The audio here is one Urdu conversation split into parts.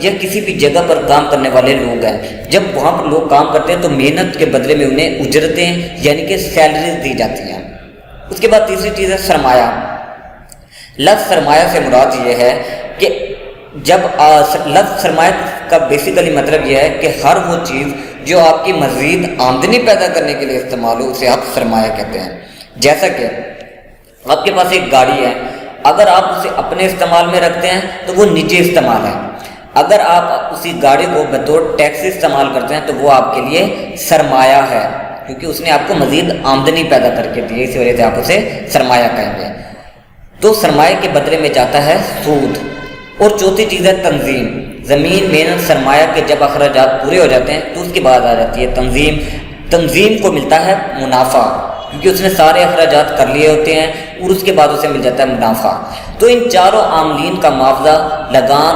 یا کسی بھی جگہ پر کام کرنے والے لوگ ہیں، جب وہاں پر لوگ کام کرتے ہیں تو محنت کے بدلے میں انہیں اجرتیں یعنی کہ سیلریز دی جاتی ہیں۔ اس کے بعد تیسری چیز ہے سرمایہ۔ لفظ سرمایہ سے مراد یہ ہے کہ جب لفظ سرمایہ کا بیسیکلی مطلب یہ ہے کہ ہر وہ چیز جو آپ کی مزید آمدنی پیدا کرنے کے لیے استعمال ہو اسے آپ سرمایہ کہتے ہیں۔ جیسا کہ آپ کے پاس ایک گاڑی ہے، اگر آپ اسے اپنے استعمال میں رکھتے ہیں تو وہ نجی استعمال ہے، اگر آپ اسی گاڑی کو بطور ٹیکسی استعمال کرتے ہیں تو وہ آپ کے لیے سرمایہ ہے، کیونکہ اس نے آپ کو مزید آمدنی پیدا کر کے دی ہے، اسی وجہ سے آپ اسے سرمایہ کہیں گے۔ تو سرمایہ کے بدلے میں جاتا ہے سود۔ اور چوتھی چیز ہے تنظیم۔ زمین، محنت، سرمایہ کے جب اخراجات پورے ہو جاتے ہیں تو اس کے بعد آ جاتی ہے تنظیم۔ تنظیم کو ملتا ہے منافع، کیونکہ اس نے سارے اخراجات کر لیے ہوتے ہیں اور اس کے بعد اسے مل جاتا ہے منافع۔ تو ان چاروں عاملین کا معاوضہ لگان،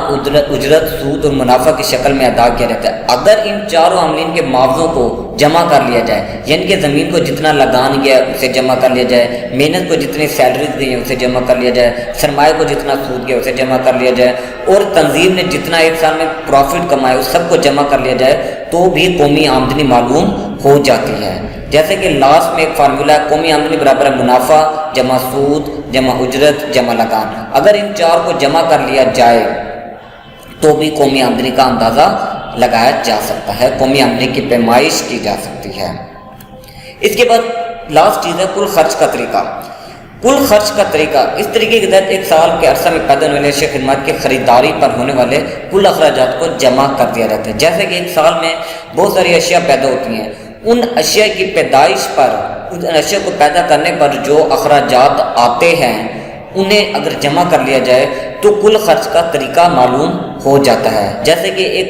اجرت، سود اور منافع کی شکل میں ادا کیا جاتا ہے۔ اگر ان چاروں عاملین کے معاوضوں کو جمع کر لیا جائے، یعنی کہ زمین کو جتنا لگان گیا اسے جمع کر لیا جائے، محنت کو جتنی سیلریز دی ہیں اسے جمع کر لیا جائے، سرمایہ کو جتنا سود گیا اسے جمع کر لیا جائے، اور تنظیم نے جتنا ایک سال میں پروفٹ کمایا اس سب کو جمع کر لیا جائے تو بھی قومی آمدنی معلوم ہو جاتی ہے۔ جیسے کہ لاسٹ میں ایک فارمولہ ہے، قومی آمدنی برابر ہے منافع جمع سود جمع اجرت جمع لگان۔ اگر ان چار کو جمع کر لیا جائے تو بھی قومی آمدنی کا اندازہ لگایا جا سکتا ہے، قومی آمدنی کی پیمائش کی جا سکتی ہے۔ اس کے بعد لاسٹ چیز ہے کل خرچ کا طریقہ۔ کل خرچ کا طریقہ، اس طریقے کے تحت ایک سال کے عرصہ میں پیدا ہونے والے اشیاء خدمات کی خریداری پر ہونے والے کل اخراجات کو جمع کر دیا جاتا ہے۔ جیسے کہ ایک سال میں بہت ساری اشیاء پیدا ہوتی ہیں، ان اشیاء کی پیدائش پر، ان اشیاء کو پیدا کرنے پر جو اخراجات آتے ہیں انہیں اگر جمع کر لیا جائے تو کل خرچ کا طریقہ معلوم ہو جاتا ہے۔ جیسے کہ ایک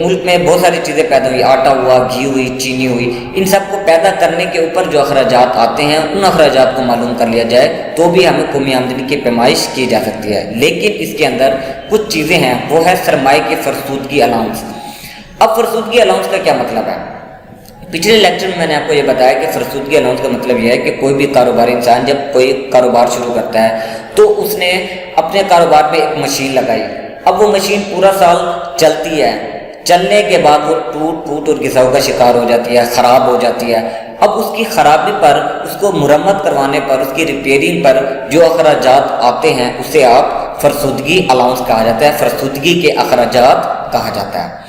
ملک میں بہت ساری چیزیں پیدا ہوئی، آٹا ہوا، گھی ہوئی، چینی ہوئی، ان سب کو پیدا کرنے کے اوپر جو اخراجات آتے ہیں ان اخراجات کو معلوم کر لیا جائے تو بھی ہمیں قومی آمدنی کی پیمائش کی جا سکتی ہے۔ لیکن اس کے اندر کچھ چیزیں ہیں، وہ ہے سرمایہ کی فرسودگی الاؤنس۔ اب فرسودگی الاؤنس کا کیا مطلب ہے؟ پچھلے لیکچر میں نے آپ کو یہ بتایا کہ فرسودگی الاؤنس کا مطلب یہ ہے کہ کوئی بھی کاروباری انسان جب کوئی کاروبار شروع کرتا ہے تو اس نے اپنے کاروبار پہ ایک مشین لگائی، اب وہ مشین پورا سال چلتی ہے، چلنے کے بعد وہ ٹوٹ اور گھساؤ کا شکار ہو جاتی ہے، خراب ہو جاتی ہے۔ اب اس کی خرابی پر، اس کو مرمت کروانے پر، اس کی ریپیئرنگ پر جو اخراجات آتے ہیں اسے آپ فرسودگی الاؤنس کہا جاتا ہے، فرسودگی کے اخراجات کہا جاتا ہے۔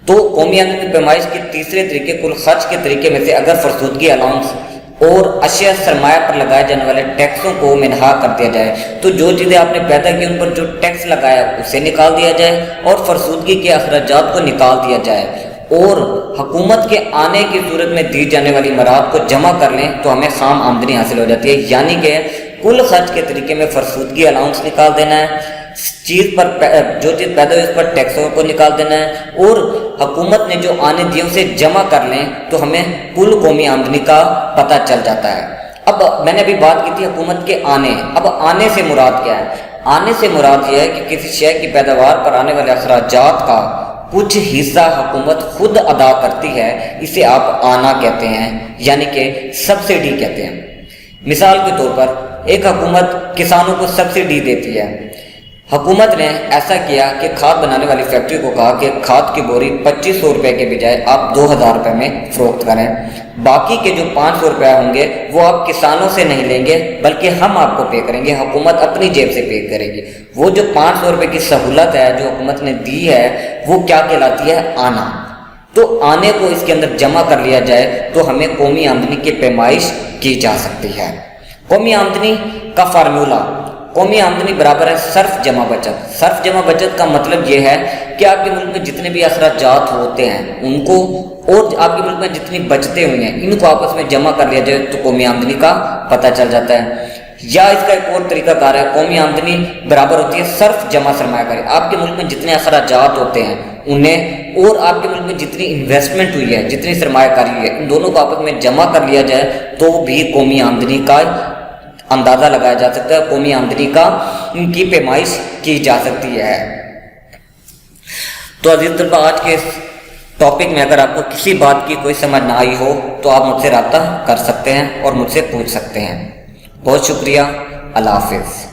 تو قومی آمدنی کی پیمائش کے تیسرے طریقے کل خرچ کے طریقے میں سے اگر فرسودگی الاؤنس اور اشیاء سرمایہ پر لگائے جانے والے ٹیکسوں کو منہا کر دیا جائے تو جو چیزیں آپ نے پیدا کی ان پر جو ٹیکس لگایا اسے نکال دیا جائے اور فرسودگی کے اخراجات کو نکال دیا جائے اور حکومت کے آنے کی صورت میں دی جانے والی مراد کو جمع کر لیں تو ہمیں خام آمدنی حاصل ہو جاتی ہے۔ یعنی کہ کل خرچ کے طریقے میں فرسودگی الاؤنس نکال دینا ہے، چیز پر جو چیز پیدا ہوئی اس پر ٹیکسوں کو نکال دینا ہے اور حکومت نے جو آنے دیے اسے جمع کر لیں تو ہمیں کل قومی آمدنی کا پتہ چل جاتا ہے۔ اب میں نے ابھی بات کی تھی حکومت کے آنے، اب آنے سے مراد کیا ہے؟ آنے سے مراد یہ ہے کہ کسی شے کی پیداوار پر آنے والے اخراجات کا کچھ حصہ حکومت خود ادا کرتی ہے، اسے آپ آنا کہتے ہیں، یعنی کہ سبسڈی کہتے ہیں۔ مثال کے طور پر ایک حکومت کسانوں کو سبسڈی دیتی ہے۔ حکومت نے ایسا کیا کہ کھاد بنانے والی فیکٹری کو کہا کہ کھاد کی بوری 2500 روپے کے بجائے آپ 2000 روپے میں فروخت کریں، باقی کے جو 500 روپے ہوں گے وہ آپ کسانوں سے نہیں لیں گے بلکہ ہم آپ کو پے کریں گے، حکومت اپنی جیب سے پے کرے گی۔ وہ جو 500 روپے کی سہولت ہے جو حکومت نے دی ہے وہ کیا کہلاتی ہے؟ آنا۔ تو آنے کو اس کے اندر جمع کر لیا جائے تو ہمیں قومی آمدنی کی پیمائش کی جا سکتی ہے۔ قومی آمدنی کا فارمولہ، قومی آمدنی برابر ہے صرف جمع بچت۔ صرف جمع بچت کا مطلب یہ ہے کہ آپ کے ملک میں جتنے بھی اخراجات ہوتے ہیں ان کو اور آپ کے ملک میں جتنی بچتیں ہوئی ہیں ان کو آپس میں جمع کر لیا جائے تو قومی آمدنی کا پتہ چل جاتا ہے۔ یا اس کا ایک اور طریقہ کار ہے، قومی آمدنی برابر ہوتی ہے صرف جمع سرمایہ کاری۔ آپ کے ملک میں جتنے اخراجات ہوتے ہیں انہیں اور آپ کے ملک میں جتنی انویسٹمنٹ ہوئی ہے، جتنی سرمایہ کاری ہوئی ہے، ان دونوں کو آپس میں جمع کر لیا جائے تو بھی قومی آمدنی کا اندازہ لگایا جا سکتا ہے، قومی آمدنی کا ان کی پیمائش کی جا سکتی ہے۔ تو عزیز طلبہ، آج کے اس ٹاپک میں اگر آپ کو کسی بات کی کوئی سمجھ نہ آئی ہو تو آپ مجھ سے رابطہ کر سکتے ہیں اور مجھ سے پوچھ سکتے ہیں۔ بہت شکریہ، اللہ حافظ۔